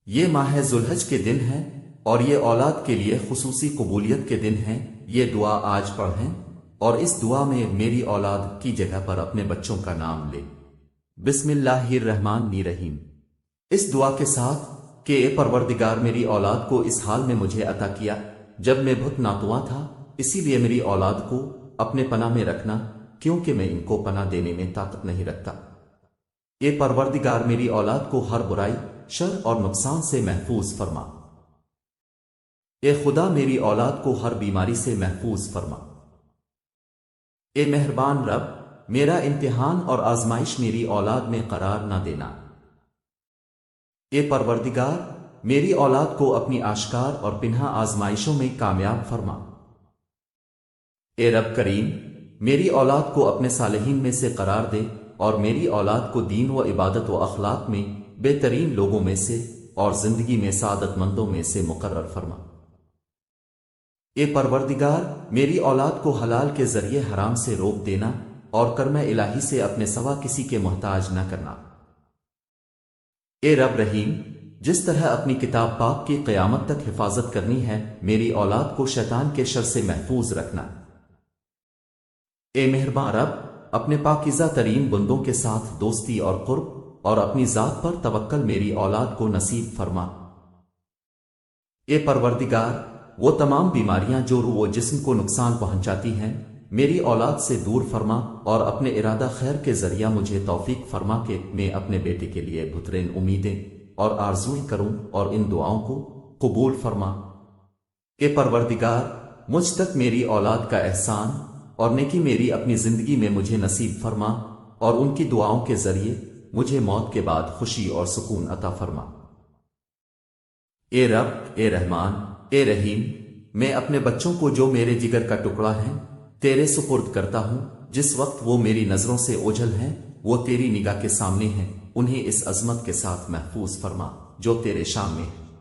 یہ ماہ ذوالحج کے دن ہیں اور یہ اولاد کے لیے خصوصی قبولیت کے دن ہیں۔ یہ دعا آج پڑھیں اور اس دعا میں میری اولاد کی جگہ پر اپنے بچوں کا نام لے۔ بسم اللہ الرحمن الرحیم۔ اس دعا کے ساتھ کہ اے پروردگار میری اولاد کو اس حال میں مجھے عطا کیا جب میں بہت ناتواں تھا، اسی لیے میری اولاد کو اپنے پناہ میں رکھنا، کیونکہ میں ان کو پناہ دینے میں طاقت نہیں رکھتا۔ اے پروردگار میری اولاد کو ہر برائی، شر اور نقصان سے محفوظ فرما۔ اے خدا میری اولاد کو ہر بیماری سے محفوظ فرما۔ اے مہربان رب، میرا امتحان اور آزمائش میری اولاد میں قرار نہ دینا۔ اے پروردگار میری اولاد کو اپنی آشکار اور پنہا آزمائشوں میں کامیاب فرما۔ اے رب کریم میری اولاد کو اپنے صالحین میں سے قرار دے اور میری اولاد کو دین و عبادت و اخلاق میں بہترین لوگوں میں سے اور زندگی میں سعادت مندوں میں سے مقرر فرما۔ اے پروردگار میری اولاد کو حلال کے ذریعے حرام سے روک دینا اور کرم الہی سے اپنے سوا کسی کے محتاج نہ کرنا۔ اے رب رحیم جس طرح اپنی کتاب پاک کی قیامت تک حفاظت کرنی ہے، میری اولاد کو شیطان کے شر سے محفوظ رکھنا۔ اے مہربان رب اپنے پاکیزہ ترین بندوں کے ساتھ دوستی اور قرب اور اپنی ذات پر توکل میری اولاد کو نصیب فرما۔ اے پروردگار وہ تمام بیماریاں جو روح و جسم کو نقصان پہنچاتی ہیں، میری اولاد سے دور فرما اور اپنے ارادہ خیر کے ذریعہ مجھے توفیق فرما کہ میں اپنے بیٹے کے لیے بہترین امیدیں اور آرزویں کروں اور ان دعاؤں کو قبول فرما۔ اے پروردگار مجھ تک میری اولاد کا احسان اور نیکی میری اپنی زندگی میں مجھے نصیب فرما اور ان کی دعاؤں کے ذریعے مجھے موت کے بعد خوشی اور سکون عطا فرما۔ اے رب، اے رحمان، اے رحیم میں اپنے بچوں کو جو میرے جگر کا ٹکڑا ہیں تیرے سپرد کرتا ہوں۔ جس وقت وہ میری نظروں سے اوجھل ہیں وہ تیری نگاہ کے سامنے ہیں، انہیں اس عظمت کے ساتھ محفوظ فرما جو تیرے شان میں ہے۔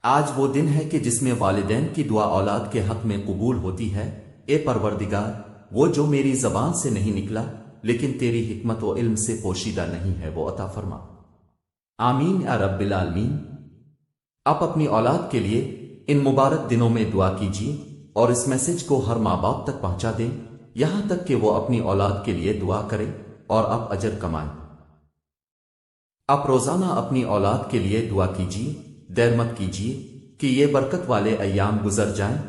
آج وہ دن ہے کہ جس میں والدین کی دعا اولاد کے حق میں قبول ہوتی ہے۔ اے پروردگار وہ جو میری زبان سے نہیں نکلا لیکن تیری حکمت و علم سے پوشیدہ نہیں ہے وہ عطا فرما۔ آمین یا رب العالمین۔ آپ اپنی اولاد کے لیے ان مبارک دنوں میں دعا کیجیے اور اس میسج کو ہر ماں باپ تک پہنچا دیں، یہاں تک کہ وہ اپنی اولاد کے لیے دعا کریں اور آپ اجر کمائیں۔ آپ روزانہ اپنی اولاد کے لیے دعا کیجیے، دیر مت کیجیے کہ یہ برکت والے ایام گزر جائیں۔